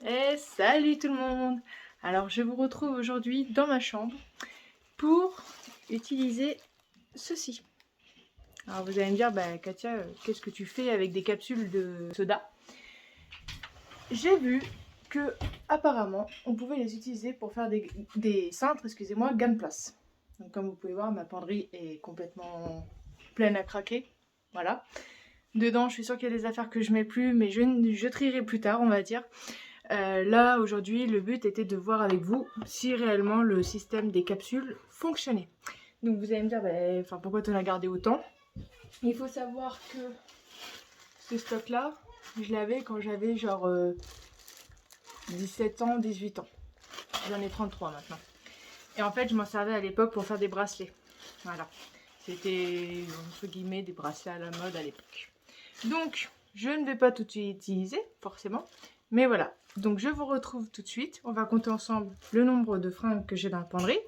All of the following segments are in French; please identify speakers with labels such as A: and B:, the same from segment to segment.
A: Et salut tout le monde! Alors je vous retrouve aujourd'hui dans ma chambre pour utiliser ceci. Alors vous allez me dire, bah Katia, qu'est-ce que tu fais avec des capsules de soda? J'ai vu que apparemment on pouvait les utiliser pour faire des cintres, excusez-moi, gamme place. Donc comme vous pouvez voir, ma penderie est complètement pleine à craquer. Voilà. Dedans, je suis sûre qu'il y a des affaires que je mets plus, mais je trierai plus tard, on va dire. Là, aujourd'hui, le but était de voir avec vous si réellement le système des capsules fonctionnait. Donc vous allez me dire, pourquoi tu en as gardé autant? Il faut savoir que ce stock-là, je l'avais quand j'avais genre 17 ans, 18 ans. J'en ai 33 maintenant. Et en fait, je m'en servais à l'époque pour faire des bracelets. Voilà. C'était, entre guillemets, des bracelets à la mode à l'époque. Donc, je ne vais pas tout utiliser, forcément. Mais voilà, donc je vous retrouve tout de suite. On va compter ensemble le nombre de fringues que j'ai dans la penderie.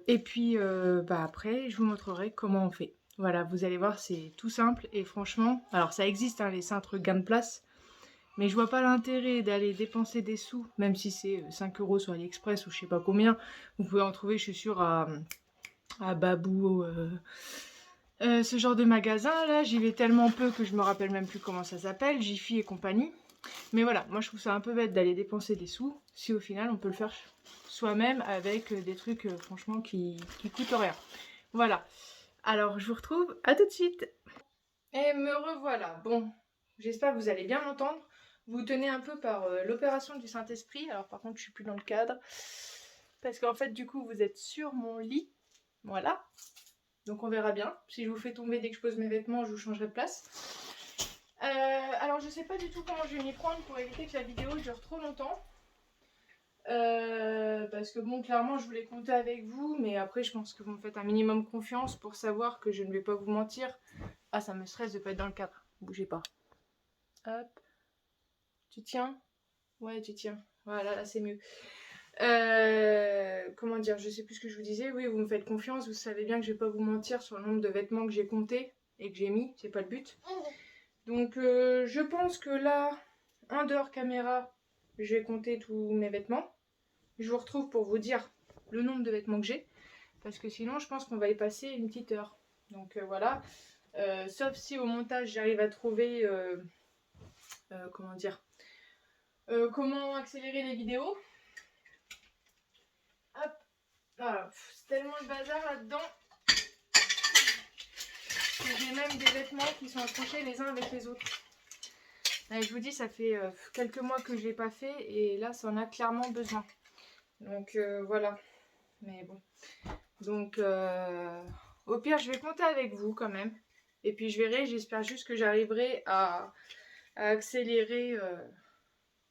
A: Et puis après, je vous montrerai comment on fait. Voilà, vous allez voir, c'est tout simple. Et franchement, alors ça existe, hein, les cintres gamme place. Mais je vois pas l'intérêt d'aller dépenser des sous, même si c'est 5 € sur AliExpress ou je sais pas combien. Vous pouvez en trouver, je suis sûre, à Babou, ce genre de magasin là, j'y vais tellement peu que je me rappelle même plus comment ça s'appelle, Jiffy et compagnie. Mais voilà, moi je trouve ça un peu bête d'aller dépenser des sous, si au final on peut le faire soi-même avec des trucs franchement qui coûtent rien. Voilà, alors je vous retrouve à tout de suite. Et me revoilà, bon, j'espère que vous allez bien m'entendre. Vous tenez un peu par l'opération du Saint-Esprit, alors par contre je suis plus dans le cadre, parce qu'en fait du coup vous êtes sur mon lit, voilà. Donc on verra bien. Si je vous fais tomber dès que je pose mes vêtements, je vous changerai de place. Alors je sais pas du tout comment je vais m'y prendre pour éviter que la vidéo dure trop longtemps. Parce que bon, clairement je voulais compter avec vous, mais après je pense que vous me faites un minimum confiance pour savoir que je ne vais pas vous mentir. Ah, ça me stresse de pas être dans le cadre. Bougez pas. Hop. Tu tiens? Ouais, tu tiens. Voilà, là c'est mieux. Comment dire, je sais plus ce que je vous disais. Oui, vous me faites confiance, vous savez bien que je vais pas vous mentir sur le nombre de vêtements que j'ai compté et que j'ai mis, c'est pas le but. Donc je pense que là, en dehors caméra, je vais compter tous mes vêtements. Je vous retrouve pour vous dire le nombre de vêtements que j'ai, parce que sinon je pense qu'on va y passer une petite heure. Donc voilà, sauf si au montage j'arrive à trouver, comment dire, comment accélérer les vidéos. Hop. Ah, c'est tellement le bazar là-dedans que j'ai même des vêtements qui sont accrochés les uns avec les autres. Et je vous dis, ça fait quelques mois que je ne l'ai pas fait et là, ça en a clairement besoin. Donc voilà. Mais bon. Donc au pire, je vais compter avec vous quand même. Et puis je verrai, j'espère juste que j'arriverai à accélérer,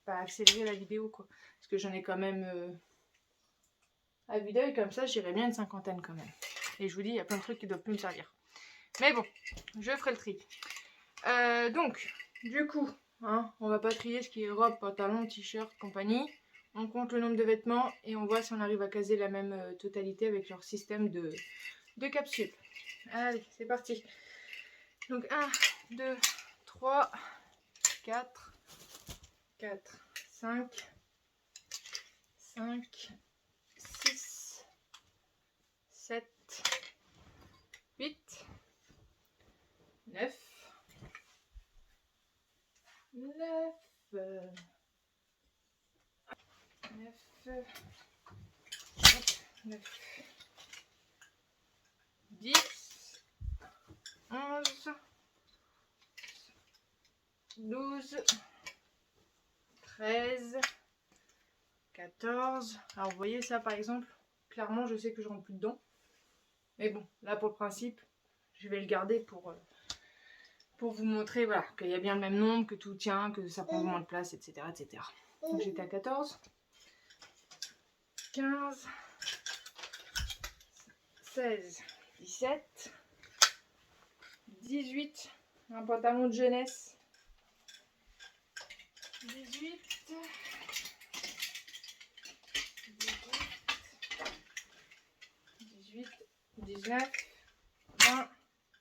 A: accélérer la vidéo, quoi. Parce que j'en ai quand même... à vue d'œil comme ça, j'irai bien une cinquantaine quand même. Et je vous dis, il y a plein de trucs qui doivent plus me servir. Mais bon, je ferai le tri. Donc, du coup, hein, on va pas trier ce qui est robe, pantalon, t-shirt, compagnie. On compte le nombre de vêtements et on voit si on arrive à caser la même totalité avec leur système de capsules. Allez, c'est parti. Donc 1, 2, 3, 4, 5, 6, 7, 8, 9, 10, 11, 12, 13, 14. Alors vous voyez ça par exemple, clairement je sais que je rentre plus dedans. Mais bon, là pour le principe, je vais le garder pour vous montrer voilà, qu'il y a bien le même nombre, que tout tient, que ça prend moins de place, etc. etc. Donc j'étais à 14, 15, 16, 17, 18, un pantalon de jeunesse, 18, 19, 20,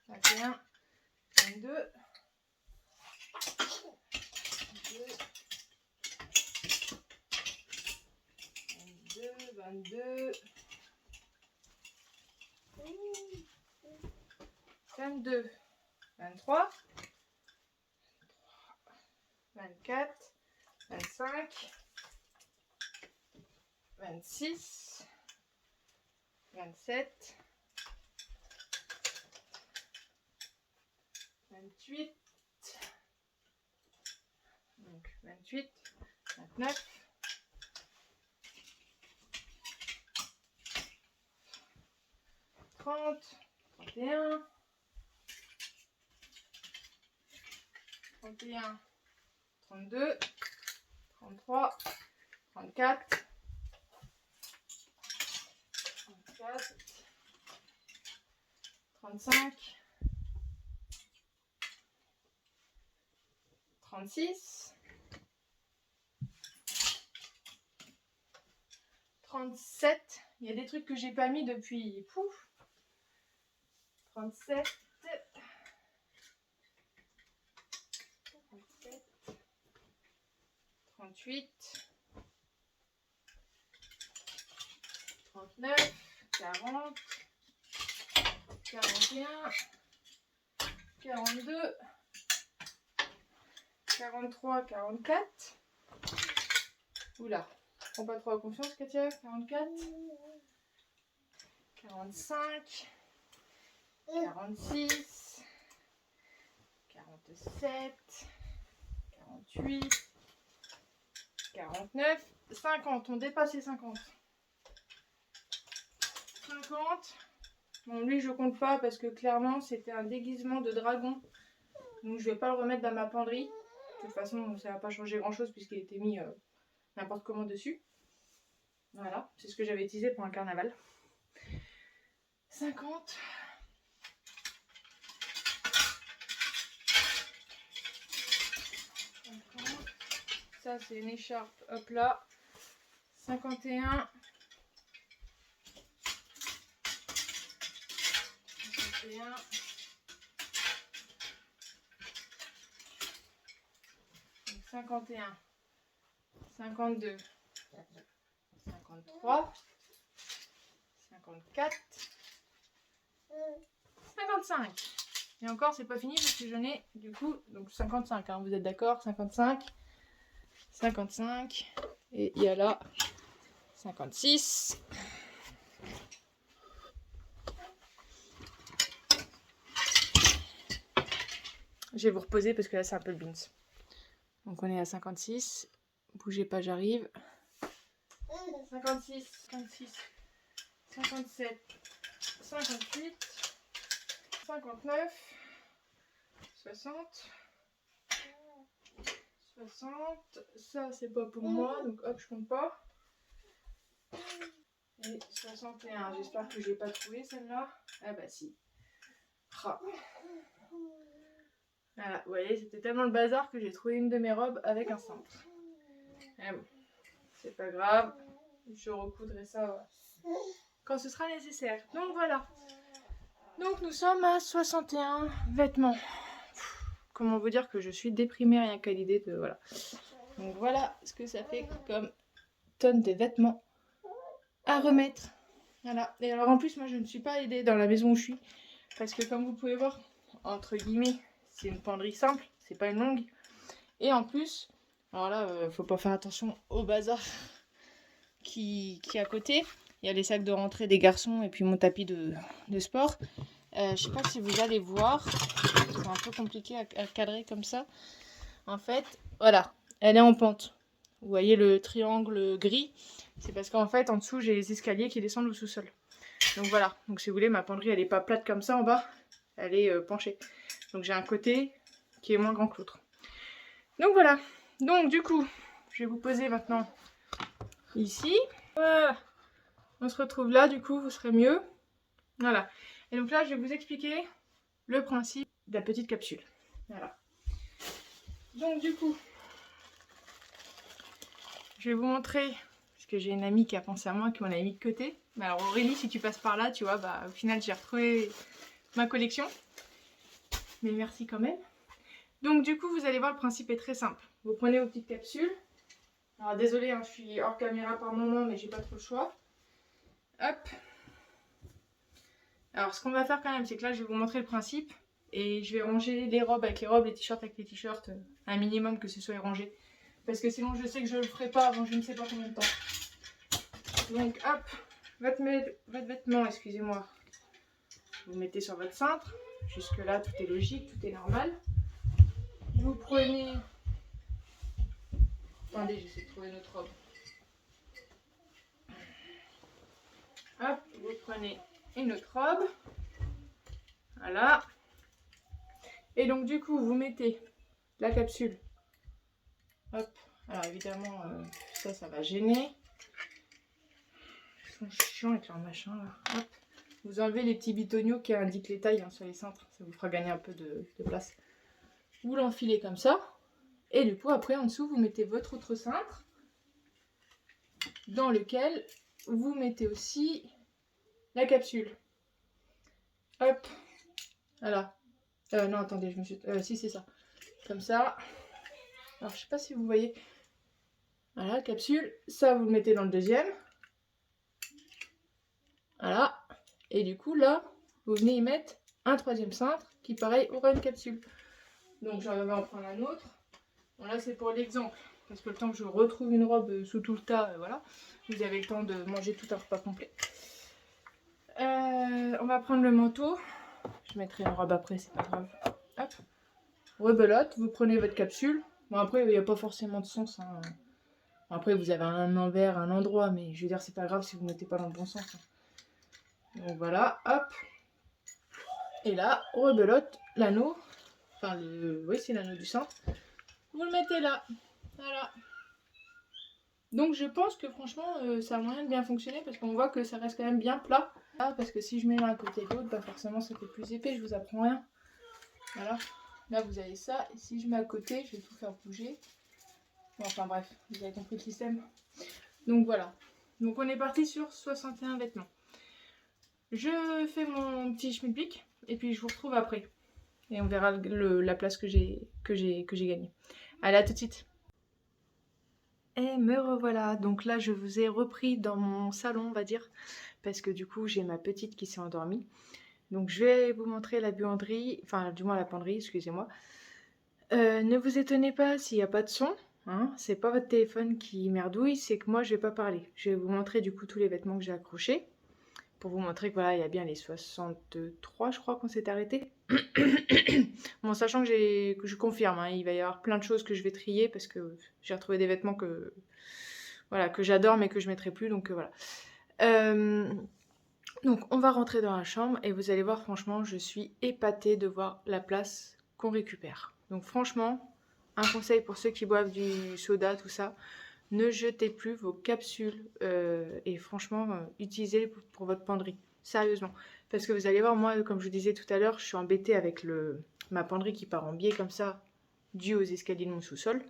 A: 21, 22, 22, 22, 22, 23, 24, 25, 26, 27, 28, donc 28, 29, 30, 31, 31, 32, 33, 34, 34, 35, 36, 37. Il y a des trucs que j'ai pas mis depuis. Pouf. 37, 37, 38, 39, 40, 41, 42, 43, 44. Oula, prends pas trop à confiance, Katia. 44, 45, 46, 47, 48, 49, 50. On dépasse les 50. 50. Bon, lui, je compte pas parce que clairement, c'était un déguisement de dragon. Donc, je vais pas le remettre dans ma penderie. De toute façon, ça va pas changer grand chose puisqu'il était mis n'importe comment dessus. Voilà, c'est ce que j'avais teasé pour un carnaval. 50. 50. Ça, c'est une écharpe. Hop là. 51. 51. 51. 52. 53. 54. 55. Et encore, c'est pas fini parce que j'en ai du coup donc 55. Hein, vous êtes d'accord? 55. 55. Et il y a là 56. Je vais vous reposer parce que là c'est un peu le beans. Donc on est à 56. Bougez pas, j'arrive. 56, 56, 57, 58, 59, 60, 60. Ça c'est pas pour moi, donc hop, je compte pas. Et 61. J'espère que j'ai pas trouvé celle-là. Ah bah si. Ah. Voilà, vous voyez, c'était tellement le bazar que j'ai trouvé une de mes robes avec un cintre. Mais bon, c'est pas grave. Je recoudrai ça quand ce sera nécessaire. Donc voilà. Donc nous sommes à 61 vêtements. Comment vous dire que je suis déprimée rien qu'à l'idée de... Voilà. Donc voilà ce que ça fait comme tonne de vêtements à remettre. Voilà. Et alors en plus, moi je ne suis pas aidée dans la maison où je suis. Parce que comme vous pouvez voir, entre guillemets, c'est une penderie simple. C'est pas une longue. Et en plus, alors là, faut pas faire attention au bazar qui est à côté. Il y a les sacs de rentrée des garçons et puis mon tapis de sport. Je sais pas si vous allez voir. C'est un peu compliqué à cadrer comme ça. En fait, voilà, elle est en pente. Vous voyez le triangle gris? C'est parce qu'en fait, en dessous, j'ai les escaliers qui descendent au sous-sol. Donc voilà. Donc si vous voulez, ma penderie, elle est pas plate comme ça en bas. Elle est penchée. Donc j'ai un côté qui est moins grand que l'autre. Donc voilà. Donc du coup, je vais vous poser maintenant ici. Voilà. On se retrouve là, du coup, vous serez mieux. Voilà. Et donc là, je vais vous expliquer le principe de la petite capsule. Voilà. Donc du coup, je vais vous montrer, parce que j'ai une amie qui a pensé à moi, qui m'en a mis de côté. Mais alors Aurélie, si tu passes par là, tu vois, bah au final, j'ai retrouvé ma collection. Mais merci quand même. Donc du coup, vous allez voir, le principe est très simple. Vous prenez vos petites capsules. Alors désolée, hein, je suis hors caméra par moment, mais j'ai pas trop le choix. Hop. Alors, ce qu'on va faire quand même, c'est que là, je vais vous montrer le principe. Et je vais ranger les robes avec les robes, les t-shirts avec les t-shirts. Un minimum que ce soit rangé. Parce que sinon, je sais que je le ferai pas avant je ne sais pas combien de temps. Donc, hop. Votre vêtement, excusez-moi. Vous mettez sur votre cintre. Jusque là, tout est logique, tout est normal. Vous prenez... Attendez, j'essaie de trouver notre robe. Hop, vous prenez une autre robe. Voilà. Et donc du coup, vous mettez la capsule. Hop. Alors évidemment, ça va gêner. Ils sont chiants avec leur machin là. Hop. Vous enlevez les petits bitoniaux qui indiquent les tailles sur les cintres. Ça vous fera gagner un peu de place. Vous l'enfilez comme ça. Et du coup, après, en dessous, vous mettez votre autre cintre. Dans lequel vous mettez aussi la capsule. Hop. Voilà. Non, attendez, je me suis... si, c'est ça. Comme ça. Alors, je sais pas si vous voyez. Voilà, capsule. Ça, vous le mettez dans le deuxième. Voilà. Et du coup, là, vous venez y mettre un troisième cintre qui, pareil, aura une capsule. Donc, j'en vais en prendre un autre. Bon, là, c'est pour l'exemple. Parce que le temps que je retrouve une robe sous tout le tas, voilà. Vous avez le temps de manger tout un repas complet. On va prendre le manteau. Je mettrai une robe après, c'est pas grave. Hop. Rebelote, vous prenez votre capsule. Bon, après, il n'y a pas forcément de sens. Hein. Après, vous avez un envers, un endroit, mais je veux dire, c'est pas grave si vous ne mettez pas dans le bon sens. Hein. Donc voilà, hop. Et là, rebelote, l'anneau. Enfin, oui, c'est l'anneau du centre. Vous le mettez là. Voilà. Donc je pense que franchement, ça a moyen de bien fonctionner parce qu'on voit que ça reste quand même bien plat. Ah, parce que si je mets l'un à côté de l'autre, bah forcément ça fait plus épais, je vous apprends rien. Voilà. Là, vous avez ça. Et si je mets à côté, je vais tout faire bouger. Bon, enfin bref, vous avez compris le système. Donc voilà. Donc on est parti sur 61 vêtements. Je fais mon petit schmilblick et puis je vous retrouve après. Et on verra la place que j'ai gagnée. Allez, à tout de suite. Et me revoilà. Donc là, je vous ai repris dans mon salon, on va dire. Parce que du coup, j'ai ma petite qui s'est endormie. Donc je vais vous montrer la buanderie. Enfin, du moins la penderie, excusez-moi. Ne vous étonnez pas s'il n'y a pas de son. Hein, c'est pas votre téléphone qui merdouille, c'est que moi je vais pas parler. Je vais vous montrer du coup tous les vêtements que j'ai accrochés. Pour vous montrer que voilà, il y a bien les 63, je crois qu'on s'est arrêté. Bon, sachant que je confirme, hein, il va y avoir plein de choses que je vais trier parce que j'ai retrouvé des vêtements que voilà, que j'adore mais que je mettrai plus. Donc voilà. Donc on va rentrer dans la chambre et vous allez voir, franchement, je suis épatée de voir la place qu'on récupère. Donc franchement, un conseil pour ceux qui boivent du soda, tout ça, ne jetez plus vos capsules et franchement, utilisez-les pour votre penderie. Sérieusement. Parce que vous allez voir, moi, comme je vous disais tout à l'heure, je suis embêtée avec ma penderie qui part en biais comme ça, dû aux escaliers de mon sous-sol.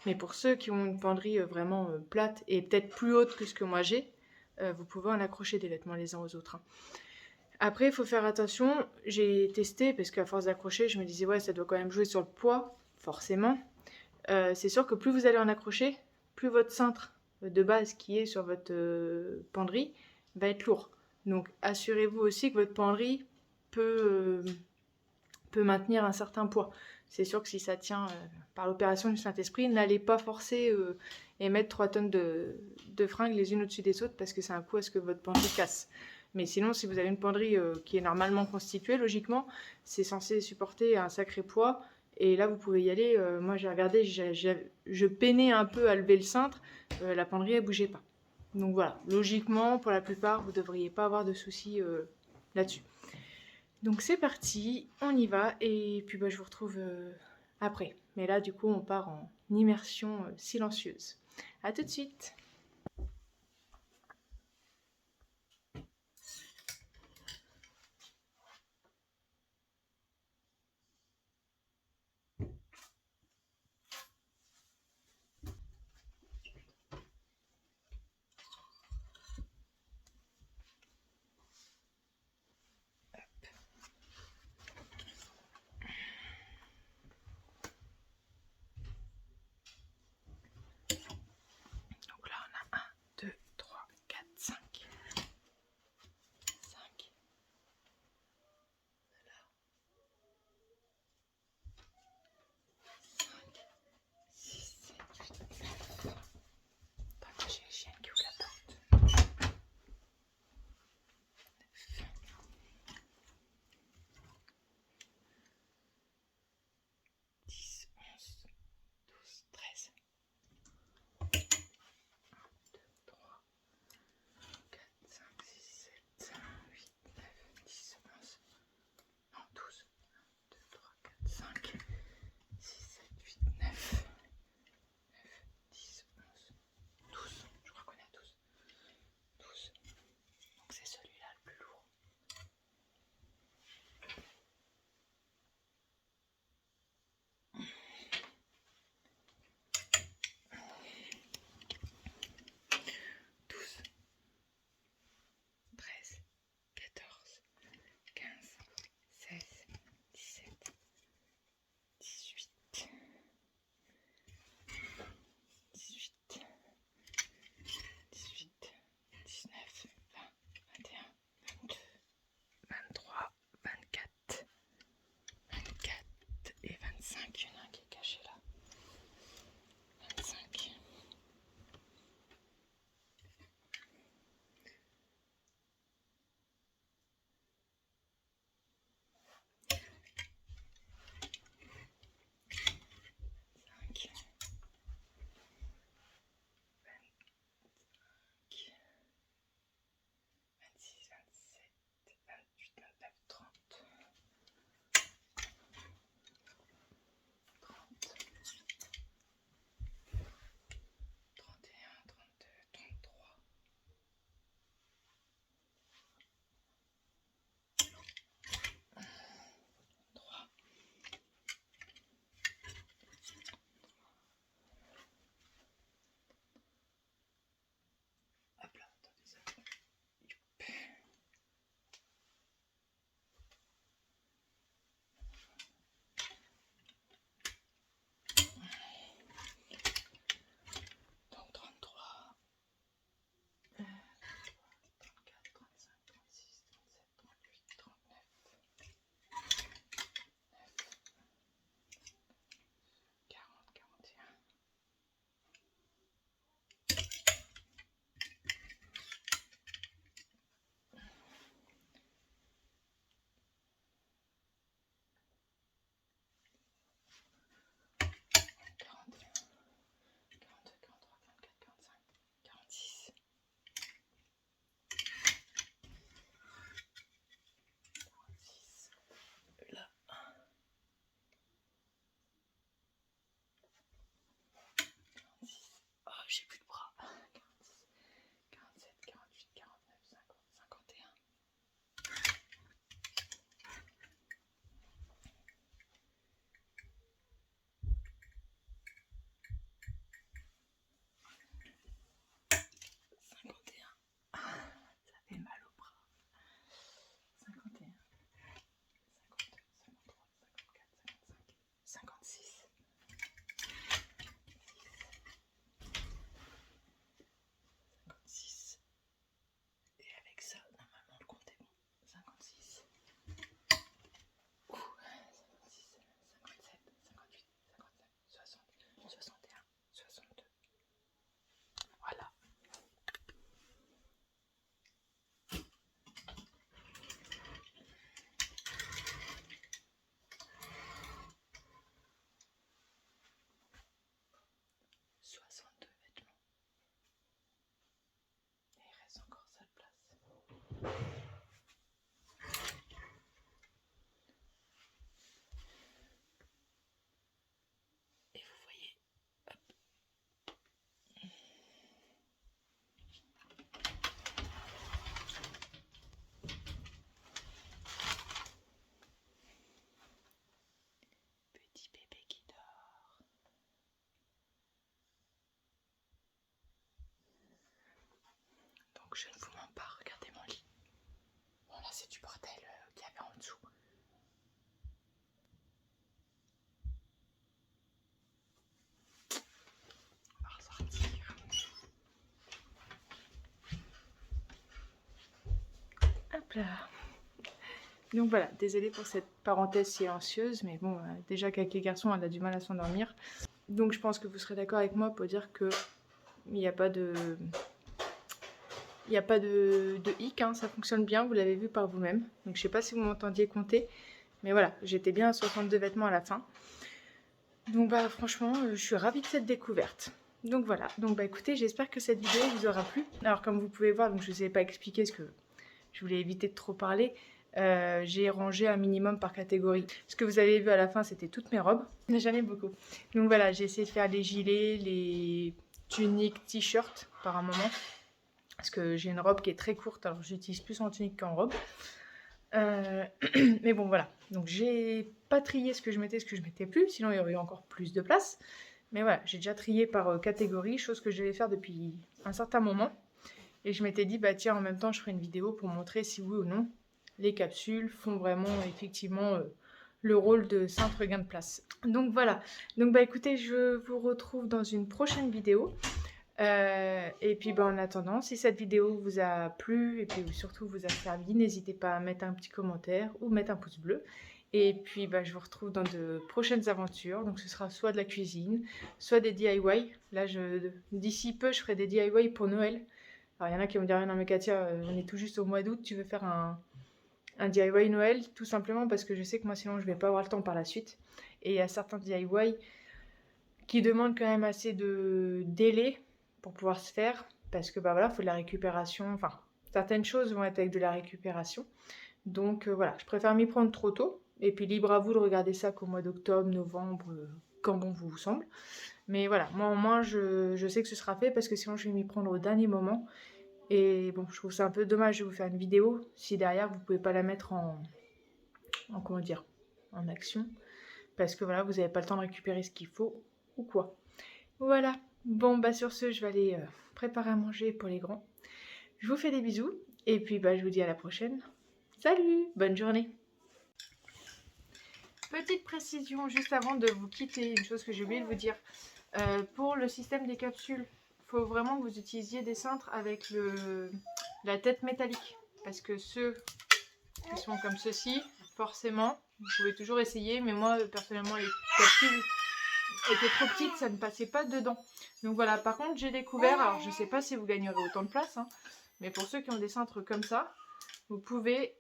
A: Mais pour ceux qui ont une penderie vraiment plate et peut-être plus haute que ce que moi j'ai, vous pouvez en accrocher des vêtements les uns aux autres. Hein. Après, il faut faire attention. J'ai testé parce qu'à force d'accrocher, je me disais, ouais, ça doit quand même jouer sur le poids, forcément. C'est sûr que plus vous allez en accrocher, plus votre cintre de base qui est sur votre penderie va être lourd. Donc assurez-vous aussi que votre penderie peut maintenir un certain poids. C'est sûr que si ça tient par l'opération du Saint-Esprit, n'allez pas forcer et mettre 3 tonnes de fringues les unes au-dessus des autres parce que c'est un coup à ce que votre penderie casse. Mais sinon, si vous avez une penderie qui est normalement constituée, logiquement, c'est censé supporter un sacré poids. Et là, vous pouvez y aller. Moi, j'ai regardé, je peinais un peu à lever le cintre. La penderie, elle ne bougeait pas. Donc voilà, logiquement, pour la plupart, vous ne devriez pas avoir de soucis là-dessus. Donc c'est parti, on y va. Et puis bah, je vous retrouve après. Mais là, du coup, on part en immersion silencieuse. À tout de suite. Donc là, Donc je ne vous mens pas, regardez mon lit. Bon là c'est du bordel qu'il y avait en dessous. On va ressortir. Hop là. Donc voilà, désolée pour cette parenthèse silencieuse, mais bon, déjà qu'avec les garçons, elle a du mal à s'endormir. Donc je pense que vous serez d'accord avec moi pour dire que il n'y a pas de... Il n'y a pas de hic, hein, ça fonctionne bien, vous l'avez vu par vous-même. Donc je sais pas si vous m'entendiez compter, mais voilà, j'étais bien à 62 vêtements à la fin. Donc bah franchement, je suis ravie de cette découverte. Donc voilà, donc bah écoutez, j'espère que cette vidéo vous aura plu. Alors comme vous pouvez voir, donc je ne sais pas expliquer ce que je voulais éviter de trop parler. J'ai rangé un minimum par catégorie. Ce que vous avez vu à la fin, c'était toutes mes robes. J'en ai beaucoup. Donc voilà, j'ai essayé de faire les gilets, les tuniques, t-shirts par un moment. Parce que j'ai une robe qui est très courte, alors j'utilise plus en tunique qu'en robe. Mais bon, voilà. Donc j'ai pas trié ce que je mettais, ce que je mettais plus, sinon il y aurait eu encore plus de place. Mais voilà, j'ai déjà trié par catégorie, chose que je devais faire depuis un certain moment. Et je m'étais dit, bah tiens, en même temps, je ferai une vidéo pour montrer si oui ou non les capsules font vraiment effectivement le rôle de simple gain de place. Donc voilà. Donc bah écoutez, je vous retrouve dans une prochaine vidéo. Et puis bah, en attendant, si cette vidéo vous a plu et puis surtout vous a servi, n'hésitez pas à mettre un petit commentaire ou mettre un pouce bleu. Et puis bah, je vous retrouve dans de prochaines aventures. Donc ce sera soit de la cuisine, soit des DIY. Là, d'ici peu, je ferai des DIY pour Noël. Alors il y en a qui vont me dire, non mais Katia, on est tout juste au mois d'août, tu veux faire un DIY Noël? Tout simplement parce que je sais que moi sinon je vais pas avoir le temps par la suite. Et il y a certains DIY qui demandent quand même assez de délai pour pouvoir se faire, parce que bah voilà, il faut de la récupération, enfin certaines choses vont être avec de la récupération. Donc voilà, je préfère m'y prendre trop tôt, et puis libre à vous de regarder ça qu'au mois d'octobre, novembre, quand bon vous semble. Mais voilà, moi au moins je sais que ce sera fait, parce que sinon je vais m'y prendre au dernier moment. Et bon, je trouve ça un peu dommage de vous faire une vidéo si derrière vous pouvez pas la mettre en comment dire, en action, parce que voilà, vous n'avez pas le temps de récupérer ce qu'il faut ou quoi. Voilà, bon bah sur ce, je vais aller préparer à manger pour les grands. Je vous fais des bisous, et puis bah je vous dis à la prochaine. Salut, bonne journée. Petite précision juste avant de vous quitter, une chose que j'ai oublié de vous dire. Pour le système des capsules, il faut vraiment que vous utilisiez des cintres avec la tête métallique. Parce que ceux qui sont comme ceci, forcément, vous pouvez toujours essayer, mais moi personnellement les capsules étaient trop petites, ça ne passait pas dedans. Donc voilà, par contre j'ai découvert, alors je sais pas si vous gagnerez autant de place, hein, mais pour ceux qui ont des cintres comme ça, vous pouvez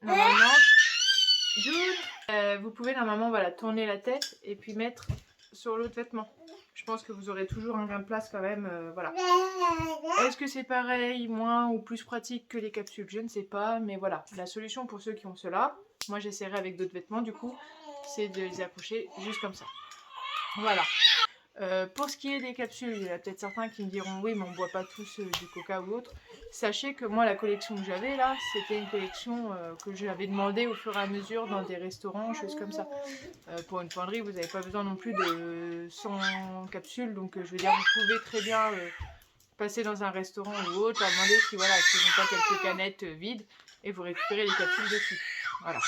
A: normalement voilà, tourner la tête et puis mettre sur l'autre vêtement. Je pense que vous aurez toujours un gain de place quand même, voilà. Est-ce que c'est pareil, moins ou plus pratique que les capsules? Je ne sais pas, mais voilà. La solution pour ceux qui ont cela, moi j'essaierai avec d'autres vêtements du coup, c'est de les accrocher juste comme ça. Voilà. Pour ce qui est des capsules, il y en a peut-être certains qui me diront oui, mais on ne boit pas tous du coca ou autre. Sachez que moi, la collection que j'avais là, c'était une collection que j'avais demandé au fur et à mesure dans des restaurants, choses comme ça. Pour une penderie, vous n'avez pas besoin non plus de 100 capsules, donc je veux dire, vous pouvez très bien passer dans un restaurant ou autre, leur demander si voilà, s'ils n'ont pas quelques canettes vides et vous récupérez les capsules dessus. Voilà,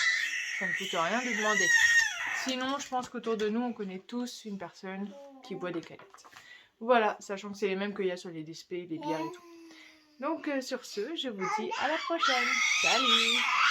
A: ça ne coûte rien de demander. Sinon, je pense qu'autour de nous, on connaît tous une personne qui boit des canettes. Voilà, sachant que c'est les mêmes qu'il y a sur les DSP, les bières et tout. Donc sur ce, je vous dis à la prochaine. Salut!